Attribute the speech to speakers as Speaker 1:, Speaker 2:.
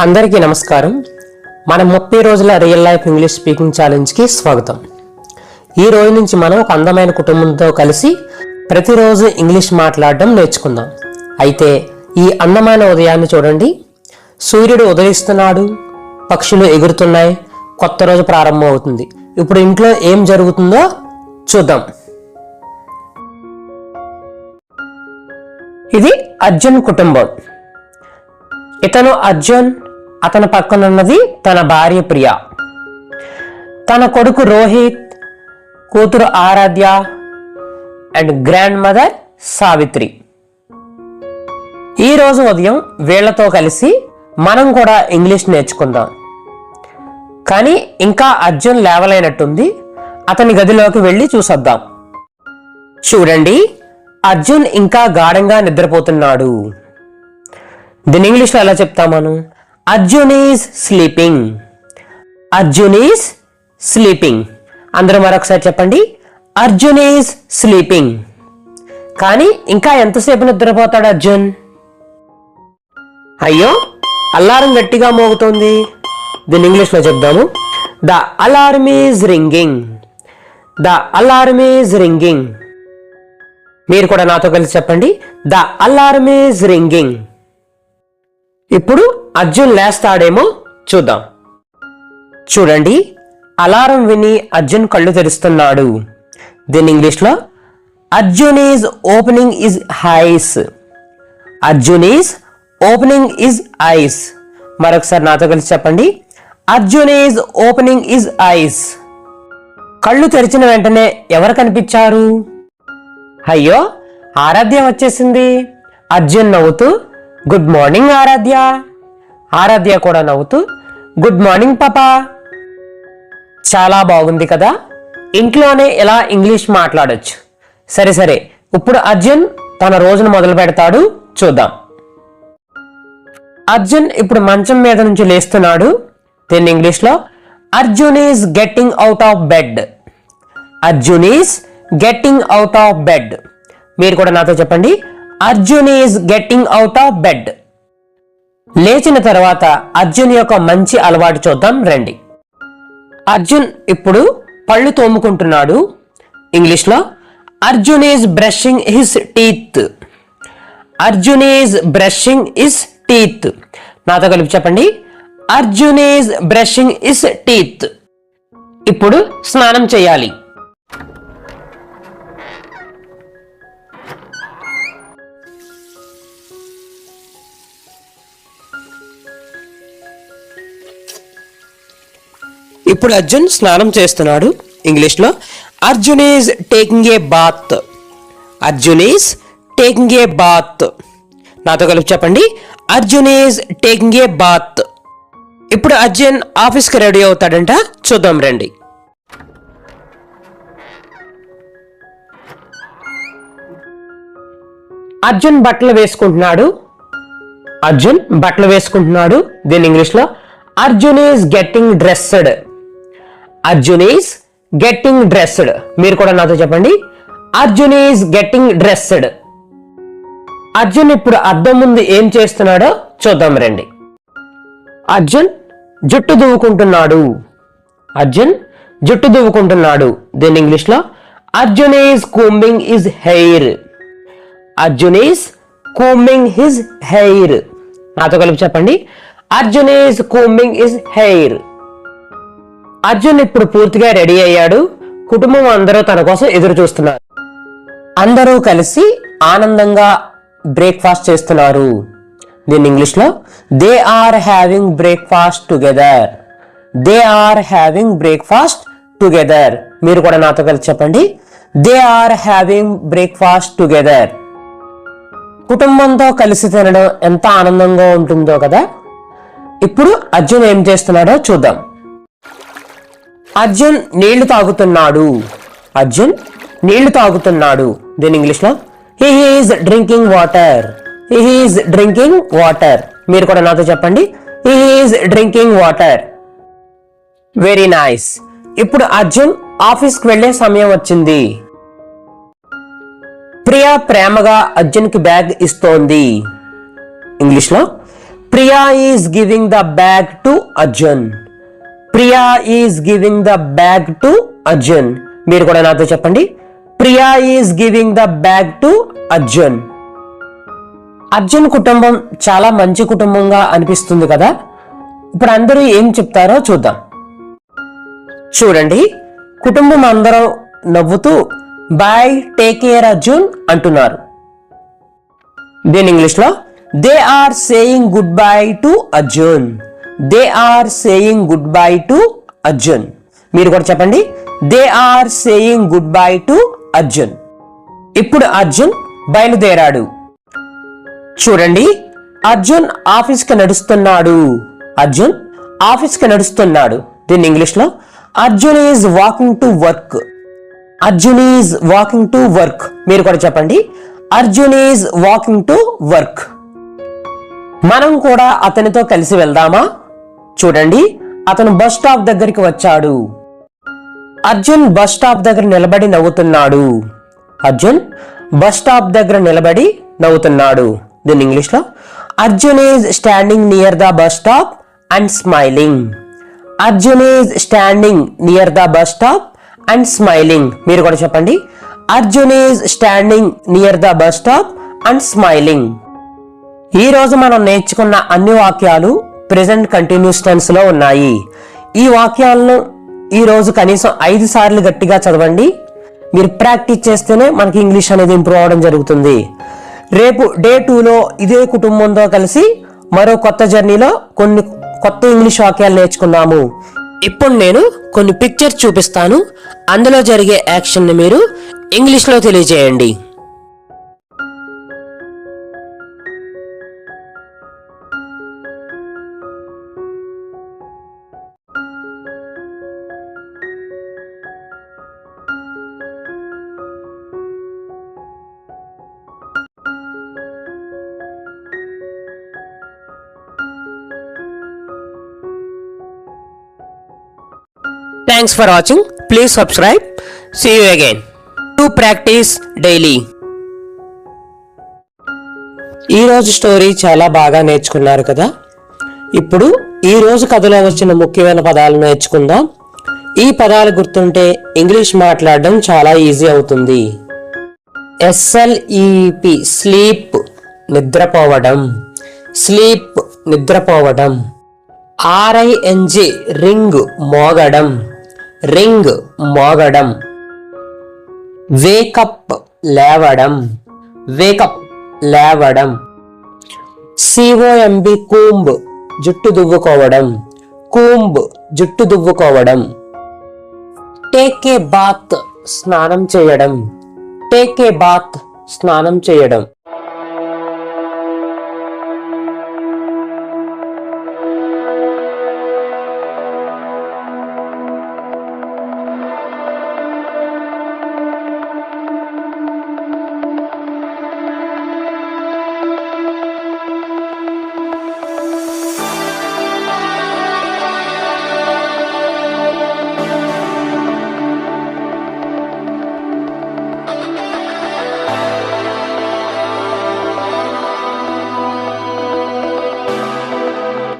Speaker 1: అందరికీ నమస్కారం. మన 30 రోజుల real life English speaking challenge కి స్వాగతం. ఈ రోజు నుంచి మనం ఒక అందమైన కుటుంబంతో కలిసి ప్రతిరోజు ఇంగ్లీష్ మాట్లాడడం నేర్చుకుందాం. అయితే ఈ అందమైన ఉదయాన్ని చూడండి. సూర్యుడు ఉదయిస్తున్నాడు, పక్షులు ఎగురుతున్నాయి, కొత్త రోజు ప్రారంభం అవుతుంది. ఇప్పుడు ఇంట్లో ఏం జరుగుతుందో చూద్దాం. ఇది అర్జున్ కుటుంబం. ఇతను అర్జున్, అతని పక్కనున్నది తన భార్య ప్రియ, తన కొడుకు రోహిత్, కూతురు ఆరాధ్య అండ్ గ్రాండ్ మదర్ సావిత్రి. ఈరోజు ఉదయం వీళ్లతో కలిసి మనం కూడా ఇంగ్లీష్ నేర్చుకుందాం. కానీ ఇంకా అర్జున్ లేవలేనట్టుంది. అతని గదిలోకి వెళ్ళి చూసొద్దాం. చూడండి, అర్జున్ ఇంకా గాఢంగా నిద్రపోతున్నాడు. దీని ఇంగ్లీష్లో ఎలా చెప్తామను? Arjun is sleeping. Arjun is sleeping. అందరూ మరొకసారి చెప్పండి, అర్జున్ ఈజ్ స్లీపింగ్. కానీ ఇంకా ఎంతసేపు నిద్రపోతాడు అర్జున్? అయ్యో, అలారం గట్టిగా మోగుతోంది. దీని ఇంగ్లీష్లో చెప్దాము. The alarm is ringing. The alarm is ringing. మీరు కూడా నాతో కలిసి చెప్పండి, ద అలారం ఈజ్ రింగింగ్. ఇప్పుడు అర్జున్ లేస్తాడేమో చూద్దాం. చూడండి, అలారం విని అర్జున్ కళ్ళు తెరుస్తున్నాడు. దీని ఇంగ్లీష్లో Arjun is opening is ice. Arjun is opening is ice. మరొకసారి నాతో కలిసి చెప్పండి, Arjun is opening is ice. కళ్ళు తెరిచిన వెంటనే ఎవరు కనిపించారు? అయ్యో, ఆరాధ్య వచ్చేసింది. అర్జున్ నవ్వుతూ గుడ్ మార్నింగ్ ఆరాధ్య. ఆరాధ్య కూడా నవ్వుతూ గుడ్ మార్నింగ్ పాపా. చాలా బాగుంది కదా, ఇంట్లోనే ఇలా ఇంగ్లీష్ మాట్లాడొచ్చు. సరే సరే, ఇప్పుడు అర్జున్ తన రోజును మొదలు పెడతాడు, చూద్దాం. అర్జున్ ఇప్పుడు మంచం మీద నుంచి లేస్తున్నాడు. దీన్ని ఇంగ్లీష్లో Arjun is getting out of bed. Arjun is getting out of bed. మీరు కూడా నాతో చెప్పండి, Arjun is getting out of bed. లేచిన తర్వాత అర్జున్ యొక్క మంచి అలవాటు చూద్దాం రండి. అర్జున్ ఇప్పుడు పళ్ళు తోముకుంటున్నాడు. ఇంగ్లీష్లో Arjun is brushing his teeth. Arjun is brushing his teeth. నాతో కలిపి చెప్పండి, Arjun is brushing his teeth. ఇప్పుడు స్నానం చేయాలి. ఇప్పుడు అర్జున్ స్నానం చేస్తున్నాడు. ఇంగ్లీష్లో Arjun is taking a bath. Arjun is taking a bath. నాతో కలిపి చెప్పండి, Arjun is taking a bath. ఇప్పుడు అర్జున్ ఆఫీస్కి రెడీ అవుతాడంట, చూద్దాం రండి. అర్జున్ బట్టలు వేసుకుంటున్నాడు. అర్జున్ బట్టలు వేసుకుంటున్నాడు. దీని ఇంగ్లీష్లో Arjun is getting dressed. Arjun is getting dressed. మీరు కూడా నాతో చెప్పండి, Arjun is getting dressed. Arjun ఇప్పుడు అద్దం ముందు ఏం చేస్తున్నాడో చూద్దాం రండి. అర్జున్ జుట్టు దువ్వుకుంటున్నాడు. అర్జున్ జుట్టు దువ్వుకుంటున్నాడు. దీని ఇంగ్లీష్లో Arjun is combing his hair. Arjun is combing his hair. నాతో కలిపి చెప్పండి, Arjun is combing his hair. Arjun ఇప్పుడు పూర్తిగా రెడీ అయ్యాడు. కుటుంబం అందరూ తన కోసం ఎదురు చూస్తున్నారు. అందరూ కలిసి ఆనందంగా బ్రేక్ఫాస్ట్ చేస్తున్నారు. దీని ఇంగ్లీష్లో they are having breakfast together. They are having breakfast together. మీరు కూడా నాతో కలిసి చెప్పండి, they are having breakfast together. కుటుంబంతో కలిసి తినడం ఎంత ఆనందంగా ఉంటుందో కదా. ఇప్పుడు అర్జున్ ఏం చేస్తున్నాడో చూద్దాం. అర్జున్ నీళ్లు తాగుతున్నాడు. అర్జున్ నీళ్లు తాగుతున్నాడు. దీని ఇంగ్లీష్లో he is drinking water. He is drinking water. మీరు కూడా నాతో చెప్పండి, he is drinking water. Very nice. ఇప్పుడు అర్జున్ ఆఫీస్కి వెళ్లే సమయం వచ్చింది. ప్రియ ప్రేమగా అర్జున్కి బ్యాగ్ ఇస్తోంది. ఇంగ్లీష్లో Priya is giving the bag to Arjun. Priya is giving the bag to Arjun. మీరు కూడా నాతో చెప్పండి. Priya is giving the bag to Arjun. Arjun కుటుంబం చాలా మంచి కుటుంబంగా అనిపిస్తుంది కదా. ఇప్పుడు అందరూ ఏం చెప్తారో చూద్దాం. చూడండి, కుటుంబం అందరూ నవ్వుతూ బాయ్, టేక్ కేర్ అర్జున్ అంటున్నారు. దీని ఇంగ్లీష్ లో they are saying good bye to Arjun. They are saying good bye to Arjun. మీరు కూడా చెప్పండి. They are saying good bye to Arjun. ఇప్పుడు అర్జున్ బయలుదేరాడు. చూడండి, అర్జున్ ఆఫీస్కి నడుస్తున్నాడు. అర్జున్ ఆఫీస్కి నడుస్తున్నాడు. దీన్ని ఇంగ్లీష్ లో Arjun is walking to work. Arjun is walking to work. మీరు కూడా చెప్పండి. Arjun is walking to work. మనం కూడా అతనితో కలిసి వెళ్దామా? చూడండి, అతను బస్ స్టాప్ దగ్గరికి వచ్చాడు. అర్జున్ బస్ స్టాప్ దగ్గర నిలబడి నవ్వుతున్నాడు. అర్జున్ బస్ స్టాప్ దగ్గర నిలబడి నవ్వుతున్నాడు. దీని ఇంగ్లీష్ లో Arjun is standing near the bus stop and smiling. Arjun is standing near the bus stop and smiling. మీరు కూడా చెప్పండి. Arjun is standing near the bus stop and smiling. ఈ రోజు మనం నేర్చుకున్న అన్ని వాక్యాలు ప్రెజెంట్ కంటిన్యూస్ టెన్స్ లో ఉన్నాయి. ఈ వాక్యాలను ఈ రోజు కనీసం 5 సార్లు గట్టిగా చదవండి. మీరు ప్రాక్టీస్ చేస్తేనే మనకి ఇంగ్లీష్ అనేది ఇంప్రూవ్ అవడం జరుగుతుంది. రేపు డే 2లో ఇదే కుటుంబంతో కలిసి మరో కొత్త జర్నీలో కొన్ని కొత్త ఇంగ్లీష్ వాక్యాలు నేర్చుకుందాము. ఇప్పుడు నేను కొన్ని పిక్చర్స్ చూపిస్తాను. అందులో జరిగే యాక్షన్ ని మీరు ఇంగ్లీష్ లో తెలియజేయండి. Thanks for watching. Please subscribe. See you again. To practice daily. ఈ రోజు స్టోరీ చాలా బాగా నేర్చుకున్నారు కదా. ఇప్పుడు ఈ రోజు కథలో వచ్చిన ముఖ్యమైన పదాలను నేర్చుకుందాం. ఈ పదాలు గుర్తుంటే ఇంగ్లీష్ మాట్లాడడం చాలా ఈజీ అవుతుంది. SLEEP స్లీప్ నిద్రపోవడం. స్లీప్ నిద్రపోవడం. RING రింగ్ మోగడం. రింగ్ మోగడం. వేకప్ లేవడం. వేకప్ లేవడం. COMB కూంబ్ జుట్టు దువ్వుకోవడం. కూంబ్ జుట్టు దువ్వుకోవడం. టేక్ ఏ బాత్ స్నానం చేయడం. టేక్ ఏ బాత్ స్నానం చేయడం.